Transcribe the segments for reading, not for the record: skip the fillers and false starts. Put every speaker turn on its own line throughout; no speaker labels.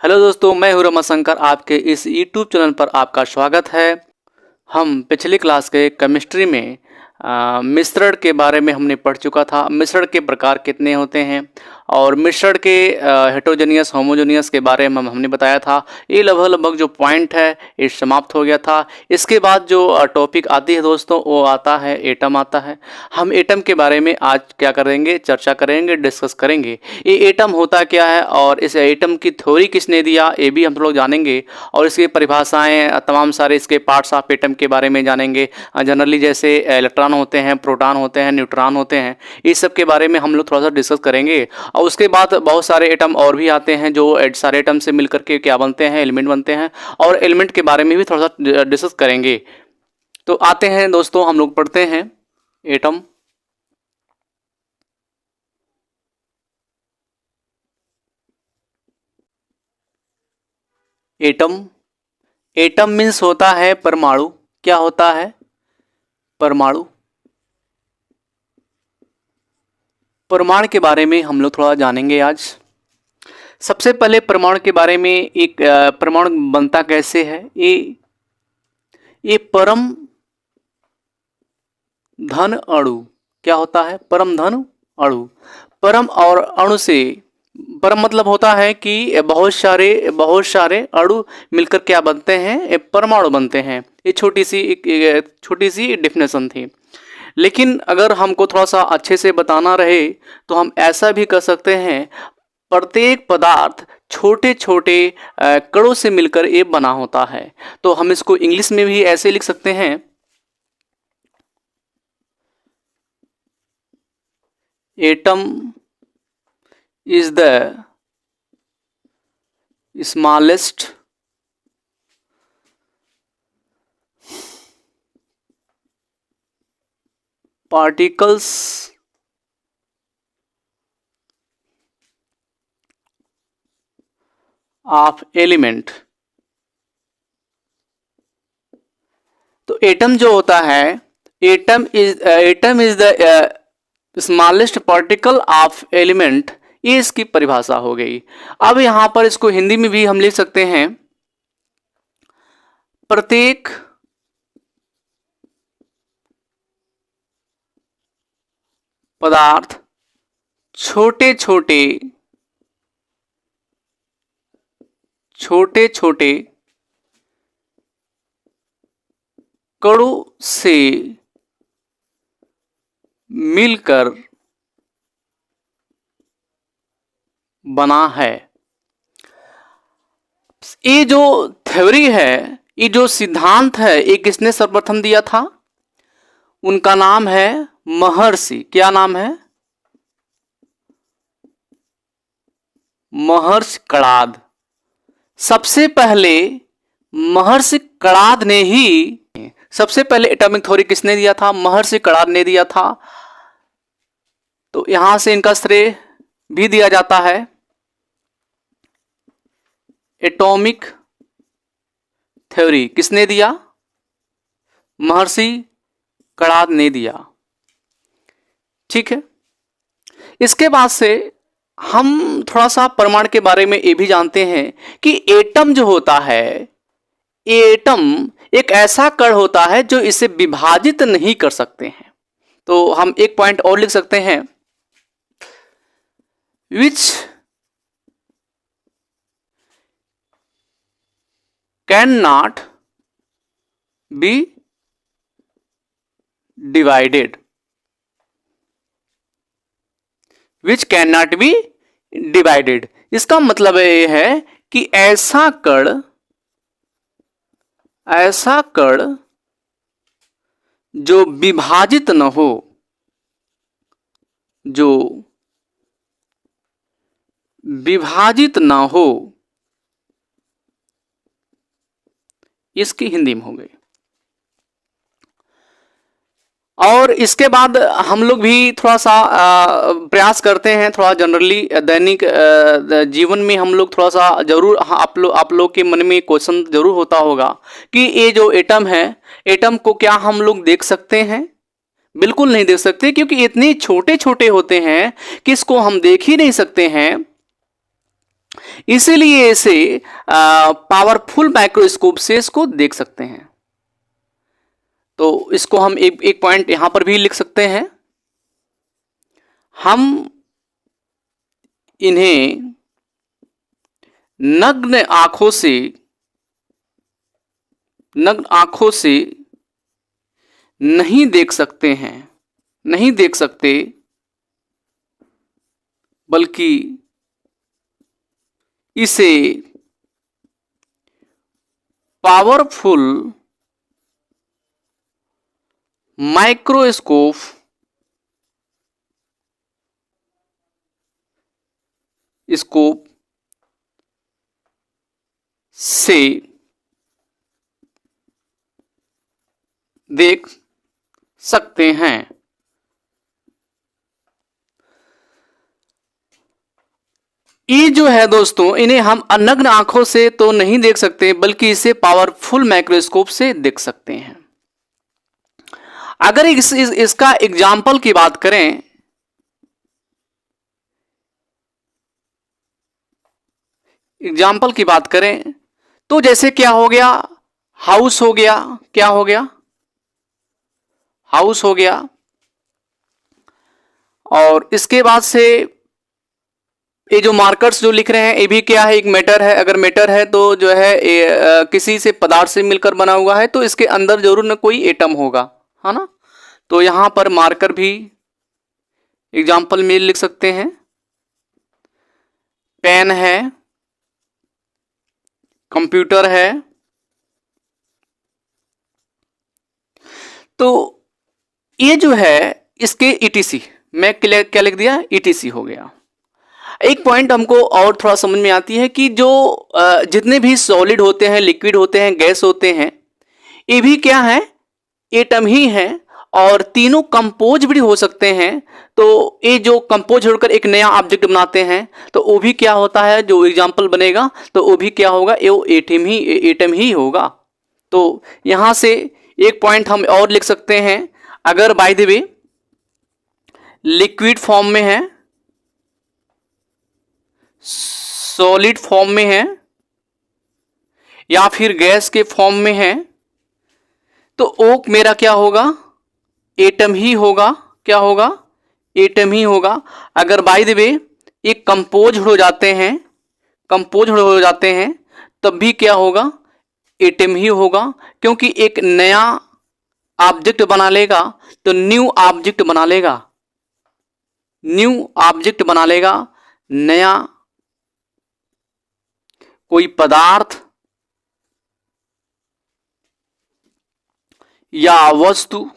Hello दोस्तों, मैं हूं रमाशंकर। आपके इस यूट्यूब चैनल पर आपका स्वागत है। हम पिछली क्लास के केमिस्ट्री में मिश्रण के बारे में हमने पढ़ चुका था। मिश्रण के प्रकार कितने होते हैं और मिश्रण के हेटेरोजेनियस होमोजेनियस के बारे में हमने बताया था। ये लगभग जो पॉइंट है ये समाप्त हो गया था। इसके बाद जो टॉपिक आती है दोस्तों, वो आता है एटम आता है। हम एटम के बारे में आज क्या करेंगे, चर्चा करेंगे, डिस्कस करेंगे। ये एटम होता क्या है और इस एटम की थ्योरी किसने दिया ये भी हम लोग जानेंगे। और इसकी परिभाषाएं, तमाम सारे इसके पार्ट्स ऑफ एटम के बारे में जानेंगे। जनरली जैसे इलेक्ट्रॉन होते हैं, प्रोटॉन होते हैं, न्यूट्रॉन होते हैं, इस सब के बारे में हम लोग थोड़ा सा डिस्कस करेंगे। और उसके बाद बहुत सारे एटम और भी आते हैं जो सारे एटम से मिलकर के क्या बनते हैं, एलिमेंट बनते हैं। और एलिमेंट के बारे में भी थोड़ा सा डिस्कस करेंगे। तो आते हैं दोस्तों, हम लोग पढ़ते हैं एटम। एटम एटम मीन्स होता है परमाणु। क्या होता है? परमाणु। परमाणु के बारे में हम लोग थोड़ा जानेंगे आज। सबसे पहले परमाणु के बारे में, एक परमाणु बनता कैसे है। ये परम धन अणु। क्या होता है? परम धन अणु। परम और अणु से, परम मतलब होता है कि बहुत सारे अणु मिलकर क्या बनते हैं, परमाणु बनते हैं। ये छोटी सी डेफिनेशन थी। लेकिन अगर हमको थोड़ा सा अच्छे से बताना रहे तो हम ऐसा भी कर सकते हैं, प्रत्येक पदार्थ छोटे छोटे कणों से मिलकर ये बना होता है। तो हम इसको इंग्लिश में भी ऐसे लिख सकते हैं, atom is the smallest particles of element। तो एटम जो होता है, atom is the smallest particle of element. ये इसकी परिभाषा हो गई। अब यहां पर इसको हिंदी में भी हम लिख सकते हैं, प्रत्येक पदार्थ छोटे छोटे कणों से मिलकर बना है। ये जो थ्योरी है, ये जो सिद्धांत है, ये किसने सर्वप्रथम दिया था? उनका नाम है महर्षि। क्या नाम है? महर्षि कणाद। सबसे पहले महर्षि कणाद ने ही, सबसे पहले एटॉमिक थ्योरी किसने दिया था? महर्षि कणाद ने दिया था। तो यहां से इनका श्रेय भी दिया जाता है। एटॉमिक थ्योरी किसने दिया? महर्षि कणाद ने दिया। ठीक है। इसके बाद से हम थोड़ा सा परमाणु के बारे में ये भी जानते हैं कि एटम जो होता है, एटम एक ऐसा कण होता है जो इसे विभाजित नहीं कर सकते हैं। तो हम एक पॉइंट और लिख सकते हैं, which can not be divided. Which can not be divided, इसका मतलब यह है कि ऐसा कण जो विभाजित न हो, जो विभाजित ना हो, इसकी हिंदी में हो गई। और इसके बाद हम लोग भी थोड़ा सा प्रयास करते हैं, थोड़ा जनरली दैनिक जीवन में हम लोग थोड़ा सा जरूर, आप लोग के मन में क्वेश्चन जरूर होता होगा कि ये जो एटम है, एटम को क्या हम लोग देख सकते हैं? बिल्कुल नहीं देख सकते, क्योंकि इतने छोटे छोटे होते हैं कि इसको हम देख ही नहीं सकते हैं। इसीलिए इसे पावरफुल माइक्रोस्कोप से इसको देख सकते हैं। तो इसको हम एक पॉइंट यहां पर भी लिख सकते हैं। हम इन्हें नग्न आंखों से नहीं देख सकते हैं, नहीं देख सकते, बल्कि इसे पावरफुल माइक्रोस्कोप से देख सकते हैं। ये जो है दोस्तों, इन्हें हम नग्न आंखों से तो नहीं देख सकते, बल्कि इसे पावरफुल माइक्रोस्कोप से देख सकते हैं। अगर इसका एग्जाम्पल की बात करें, तो जैसे क्या हो गया, हाउस हो गया, क्या हो गया, हाउस हो गया। और इसके बाद से ये जो मार्कर्स जो लिख रहे हैं, ये भी क्या है, एक मैटर है। अगर मैटर है तो जो है किसी से पदार्थ से मिलकर बना हुआ है, तो इसके अंदर जरूर न कोई एटम होगा, है ना। तो यहां पर मार्कर भी एग्जाम्पल में लिख सकते हैं। पेन है, कंप्यूटर है। तो ये जो है इसके ईटीसी, मैं क्या लिख दिया, ईटीसी हो गया। एक पॉइंट हमको और थोड़ा समझ में आती है कि जो जितने भी सॉलिड होते हैं, लिक्विड होते हैं, गैस होते हैं, ये भी क्या है, एटम ही है। और तीनों कंपोज भी हो सकते हैं। तो ये जो कंपोज होकर एक नया ऑब्जेक्ट बनाते हैं, तो वो भी क्या होता है, जो एग्जाम्पल बनेगा तो वो भी क्या होगा, वो एटम ही होगा। तो यहां से एक पॉइंट हम और लिख सकते हैं। अगर by the way liquid form में है, सॉलिड फॉर्म में है, या फिर गैस के फॉर्म में है, तो ओ मेरा क्या होगा, एटम ही होगा। क्या होगा, एटम ही होगा। अगर बाय द वे ये कंपोज हो जाते हैं, तब भी क्या होगा, एटम ही होगा। क्योंकि एक नया ऑब्जेक्ट बना लेगा, तो न्यू ऑब्जेक्ट बना लेगा, नया कोई पदार्थ या वस्तु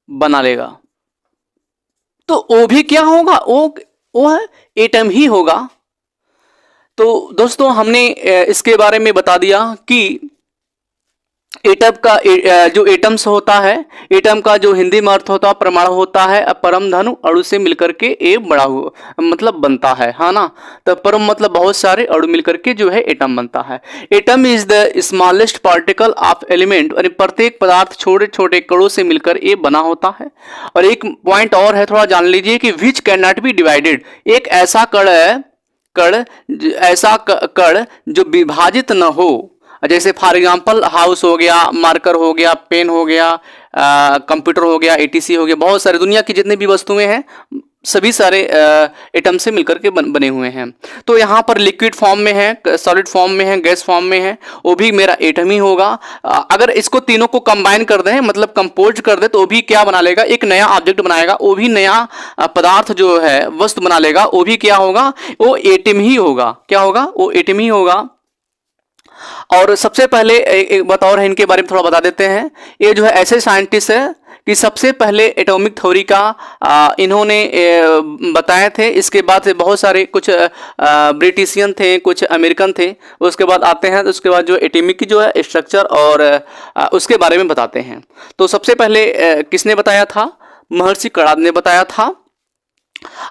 बना लेगा। तो वो भी क्या होगा, वो है एटम ही होगा। तो दोस्तों हमने इसके बारे में बता दिया कि एटम का जो एटम्स होता है, एटम का जो हिंदी में अर्थ होता है परमाणु होता है। परम धनु अणु से मिलकर के ए बड़ा हुआ मतलब बनता है ना। तो परम मतलब बहुत सारे, अणु मिलकर के जो है एटम बनता है। Atom is the smallest particle of element, और प्रत्येक पदार्थ छोटे छोटे कणों से मिलकर ए बना होता है। और एक पॉइंट और है, थोड़ा जान लीजिए कि which can not be divided, एक ऐसा कण जो विभाजित न हो। जैसे फॉर एग्जांपल हाउस हो गया, मार्कर हो गया, पेन हो गया, कंप्यूटर हो गया, एटीसी हो गया, बहुत सारे दुनिया की जितने भी वस्तुएं हैं सभी सारे एटम से मिलकर के बने हुए हैं। तो यहाँ पर लिक्विड फॉर्म में है, सॉलिड फॉर्म में है, गैस फॉर्म में है, वो भी मेरा एटम ही होगा। अगर इसको तीनों को कंबाइन कर दें, मतलब कंपोज कर दे, तो वो भी क्या बना लेगा, एक नया ऑब्जेक्ट बनाएगा। वो भी नया पदार्थ जो है वस्तु बना लेगा, वो भी क्या होगा, वो एटम ही होगा। क्या होगा, वो एटम ही होगा। और सबसे पहले एक बात और है, इनके बारे में थोड़ा बता देते हैं। ये जो है ऐसे साइंटिस्ट है कि सबसे पहले एटॉमिक थ्योरी का इन्होंने बताए थे। इसके बाद से बहुत सारे कुछ ब्रिटिशियन थे, कुछ अमेरिकन थे, उसके बाद आते हैं। तो उसके बाद जो एटॉमिक की जो है स्ट्रक्चर और उसके बारे में बताते हैं। तो सबसे पहले किसने बताया था, महर्षि कणाद ने बताया था।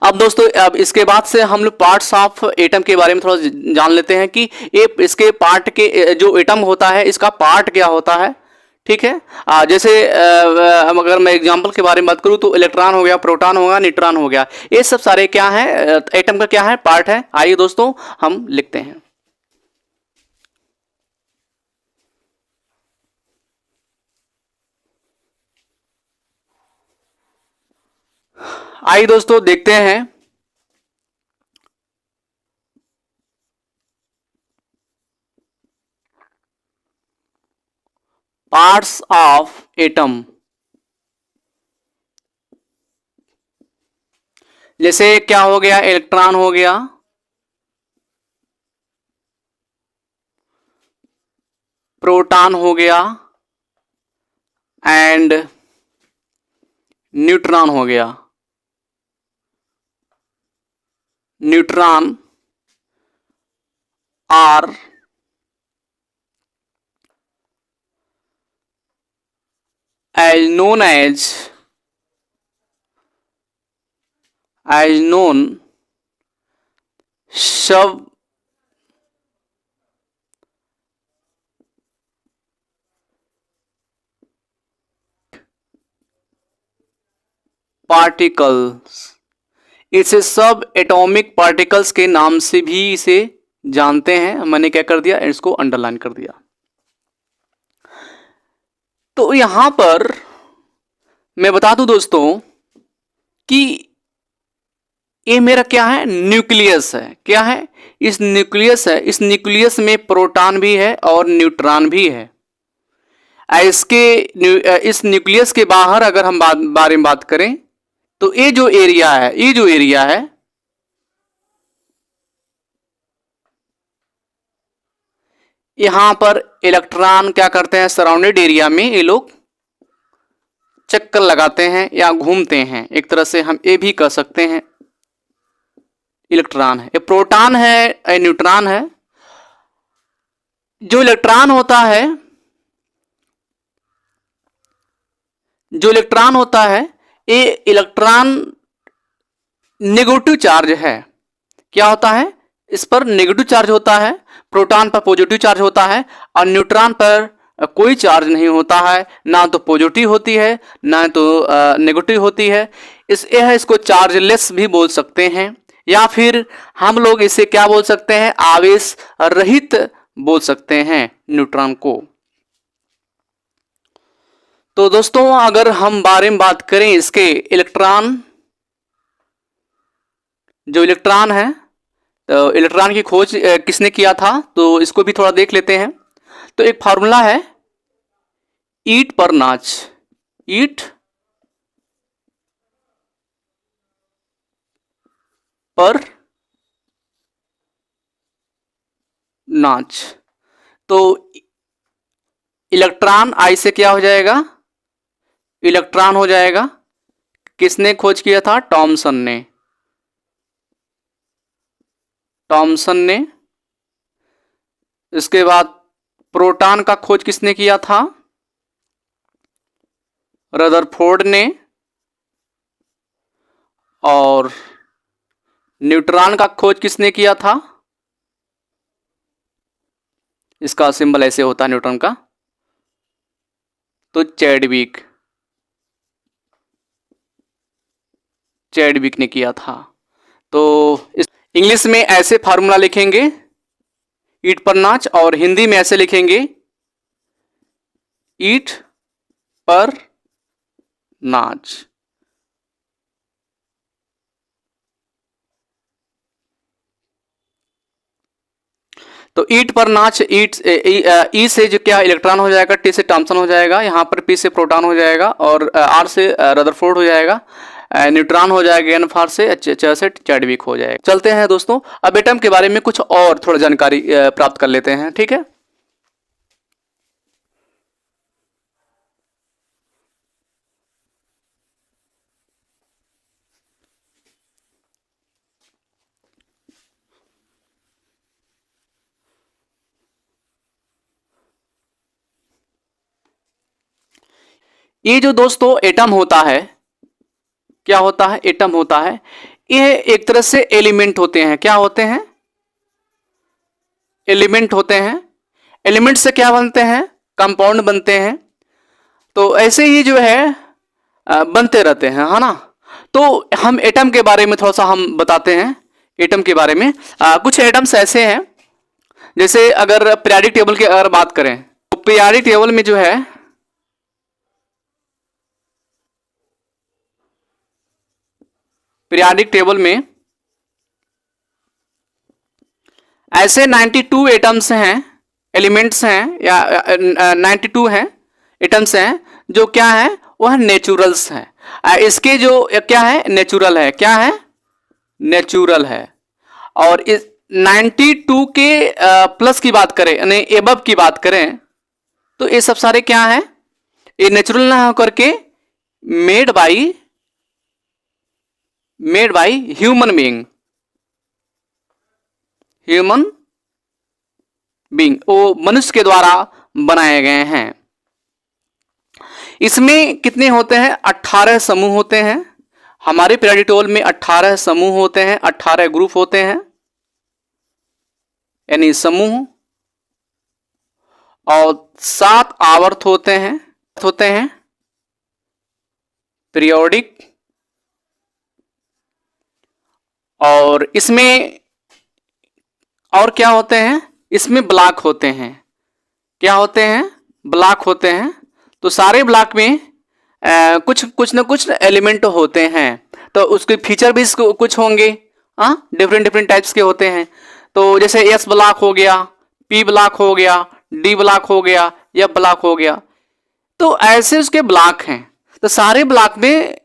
अब दोस्तों, अब इसके बाद से हम लोग पार्ट्स ऑफ एटम के बारे में थोड़ा जान लेते हैं कि ये इसके पार्ट के जो एटम होता है इसका पार्ट क्या होता है। ठीक है। जैसे अगर मैं एग्जांपल के बारे में बात करूं तो इलेक्ट्रॉन हो गया, प्रोटॉन होगा, न्यूट्रॉन हो गया, ये सब सारे क्या है, एटम का क्या है, पार्ट है। आइए दोस्तों हम लिखते हैं। आइए दोस्तों देखते हैं। Parts of atom. जैसे क्या हो गया, इलेक्ट्रॉन हो गया, प्रोटॉन हो गया एंड न्यूट्रॉन हो गया। Neutron are as known as known sub particles. इसे सब एटॉमिक पार्टिकल्स के नाम से भी इसे जानते हैं। मैंने क्या कर दिया, इसको अंडरलाइन कर दिया। तो यहां पर मैं बता दूं दोस्तों कि ये मेरा क्या है, न्यूक्लियस है। क्या है, इस न्यूक्लियस है। इस न्यूक्लियस में प्रोटॉन भी है और न्यूट्रॉन भी है। इस न्यूक्लियस के बाहर अगर हम बारे में बात करें तो ये जो एरिया है, ये जो एरिया है, यहां पर इलेक्ट्रॉन क्या करते हैं, सराउंडेड एरिया में ये लोग चक्कर लगाते हैं या घूमते हैं। एक तरह से हम ये भी कह सकते हैं इलेक्ट्रॉन है, ये प्रोटॉन है, ये न्यूट्रॉन है। जो इलेक्ट्रॉन होता है, जो इलेक्ट्रॉन होता है, ये इलेक्ट्रॉन नेगेटिव चार्ज है। क्या होता है, इस पर नेगेटिव चार्ज होता है, प्रोटॉन पर पॉजिटिव चार्ज होता है और न्यूट्रॉन पर कोई चार्ज नहीं होता है। ना तो पॉजिटिव होती है ना तो नेगेटिव होती है। इसको चार्जलेस भी बोल सकते हैं, या फिर हम लोग इसे क्या बोल सकते हैं, आवेश रहित बोल सकते हैं न्यूट्रॉन को। तो दोस्तों अगर हम बारे में बात करें इसके, इलेक्ट्रॉन, जो इलेक्ट्रॉन है, तो इलेक्ट्रॉन की खोज किसने किया था, तो इसको भी थोड़ा देख लेते हैं। तो एक फार्मूला है, ईट पर नाच। ईट पर नाच। तो इलेक्ट्रॉन आई से क्या हो जाएगा, इलेक्ट्रॉन हो जाएगा। किसने खोज किया था, टॉमसन ने। टॉमसन ने। इसके बाद प्रोटॉन का खोज किसने किया था, रदरफोर्ड ने। और न्यूट्रॉन का खोज किसने किया था, इसका सिंबल ऐसे होता है न्यूट्रॉन का, तो चैडविक। चैडविक ने किया था। तो इस इंग्लिश में ऐसे फार्मूला लिखेंगे, ईट पर नाच, और हिंदी में ऐसे लिखेंगे, ईट पर नाच। तो ईट पर नाच, ईट ई से जो क्या इलेक्ट्रॉन हो जाएगा, टी से टॉमसन हो जाएगा, यहाँ पर पी से प्रोटॉन हो जाएगा, और आर से रदरफोर्ड हो जाएगा, न्यूट्रॉन हो जाएगा, एन फार से से चैडविक हो जाएगा। चलते हैं दोस्तों, अब एटम के बारे में कुछ और थोड़ा जानकारी प्राप्त कर लेते हैं, ठीक है। ये जो दोस्तों एटम होता है, क्या होता है, एटम होता है, ये एक तरह से एलिमेंट होते हैं। क्या होते हैं, एलिमेंट होते हैं। एलिमेंट से क्या बनते हैं, कंपाउंड बनते हैं। तो ऐसे ही जो है बनते रहते हैं, है ना। तो हम एटम के बारे में थोड़ा सा हम बताते हैं। एटम के बारे में कुछ एटम्स ऐसे हैं, जैसे अगर पीरियोडिक टेबल की अगर बात करें तो पीरियोडिक टेबल में जो है पीरियोडिक टेबल में ऐसे 92 एटम्स हैं, एलिमेंट्स हैं, या 92 हैं एटम्स हैं जो क्या है, वह नेचुरल्स हैं। इसके जो क्या है, नेचुरल है, क्या है, नेचुरल है। और इस 92 के प्लस की बात करें, यानी एबव की बात करें, तो ये सब सारे क्या है, ये नेचुरल ना होकर के मेड बाई ह्यूमन बीइंग, वो मनुष्य के द्वारा बनाए गए हैं। इसमें कितने होते हैं, 18 समूह होते हैं। हमारे पीरियोडिक टेबल में 18 समूह होते हैं, 18 ग्रुप होते हैं, यानी समूह। और 7 आवर्त होते हैं पीरियोडिक। और इसमें और क्या होते हैं, इसमें ब्लॉक होते हैं। क्या होते हैं, ब्लॉक होते हैं। तो सारे ब्लॉक में कुछ ना कुछ एलिमेंट होते हैं, तो उसके फीचर भी कुछ होंगे, डिफरेंट टाइप्स के होते हैं। तो जैसे एस ब्लॉक हो गया, पी ब्लॉक हो गया, डी ब्लॉक हो गया, एफ ब्लॉक हो गया। तो ऐसे उसके ब्लॉक हैं। तो सारे ब्लॉक में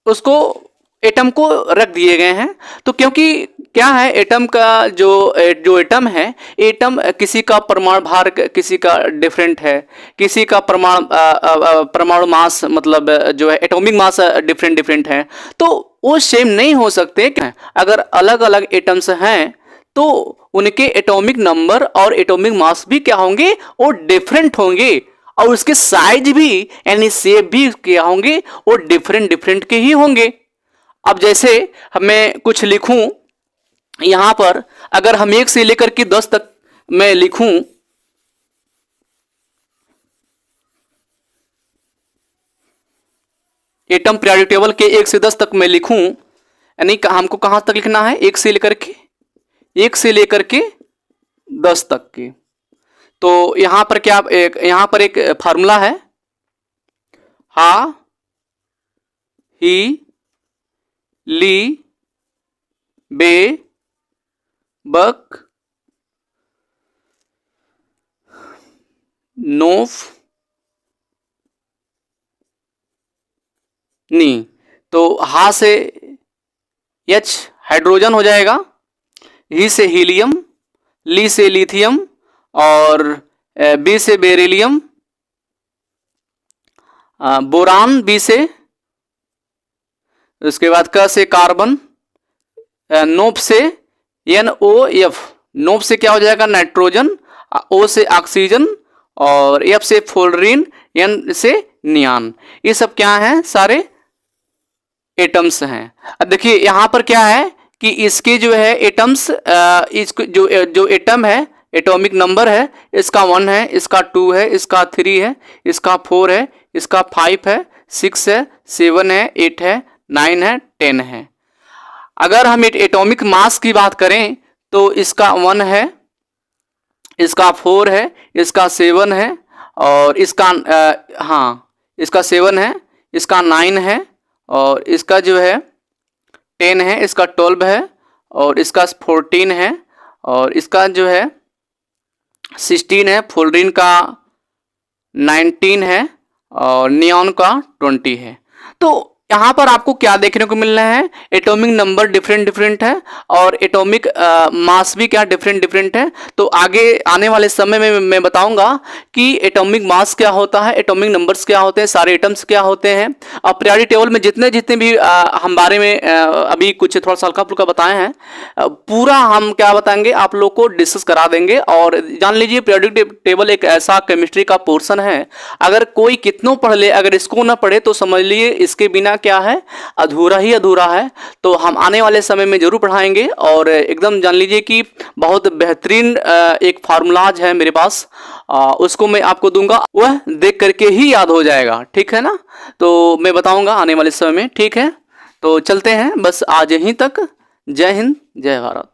उसको एटम को रख दिए गए हैं। तो क्योंकि क्या है, एटम का जो एटम है, एटम किसी का परमाणु भार किसी का डिफरेंट है, किसी का परमाणु मास मतलब जो है एटॉमिक मास डिफरेंट है, तो वो सेम नहीं हो सकते। अगर अलग अलग एटम्स हैं तो उनके एटॉमिक नंबर और एटॉमिक मास भी क्या होंगे, वो डिफरेंट होंगे। और उसके साइज भी यानी शेप भी क्या होंगे, वो डिफरेंट के ही होंगे। अब जैसे मैं कुछ लिखूं यहां पर, अगर हम 1 से लेकर के 10 तक मैं लिखूं, एटम पीरियोडिक टेबल के 1 से 10 तक मैं लिखूं, यानी हमको कहां तक लिखना है, 1 से लेकर के 10 तक के। तो यहां पर क्या, यहां पर एक फार्मूला है, हा ही ली बे बक नोफ नी। तो हा से H हाइड्रोजन हो जाएगा, ही से हीलियम, ली से लिथियम, और बी से बेरिलियम, बोरान बी से, उसके बाद क से कार्बन, नोप से NOF, नोप से क्या हो जाएगा, नाइट्रोजन, O से ऑक्सीजन, और F से फ्लोरीन, N से नियान। ये सब क्या है, सारे एटम्स हैं। अब देखिए यहां पर क्या है कि इसके जो है एटम्स, इसको जो एटम है, एटॉमिक नंबर है, इसका 1 है, इसका 2 है, इसका 3 है, इसका 4 है, इसका 5 है, 6 है, 7 है, 8 है, 9 है, 10 है। अगर हम एटॉमिक मास की बात करें तो इसका 1 है, इसका 4 है, इसका 7 है, और इसका इसका 7 है, इसका 9 है, और इसका जो है 10 है, इसका 12 है, और इसका 14 है, और इसका जो है 16 है, फ्लोरीन का 19 है, और नियॉन का 20 है। तो यहाँ पर आपको क्या देखने को मिल रहा है, एटॉमिक नंबर डिफरेंट है, और एटॉमिक मास भी क्या डिफरेंट है। तो आगे आने वाले समय में मैं बताऊंगा कि एटॉमिक मास क्या होता है, एटॉमिक नंबर्स क्या होते हैं, सारे एटम्स क्या होते हैं। और पीरियोडिक टेबल में जितने भी हम बारे में अभी कुछ थोड़ा सा हल्का फुल्का बताए हैं, पूरा हम क्या बताएंगे, आप लोग को डिस्कस करा देंगे। और जान लीजिए पीरियोडिक टेबल एक ऐसा केमिस्ट्री का पोर्शन है, अगर कोई कितनों पढ़ ले, अगर इसको ना पढ़े तो समझ लिए इसके बिना क्या है, अधूरा ही अधूरा है। तो हम आने वाले समय में ज़रूर पढ़ाएंगे और एकदम जान लीजिए कि बहुत बेहतरीन एक फार्मूलाज है मेरे पास, उसको मैं आपको दूंगा, वह देख करके ही याद हो जाएगा, ठीक है ना। तो मैं बताऊंगा आने वाले समय में, ठीक है। तो चलते हैं बस आज यहीं तक। जय हिंद, जय भारत।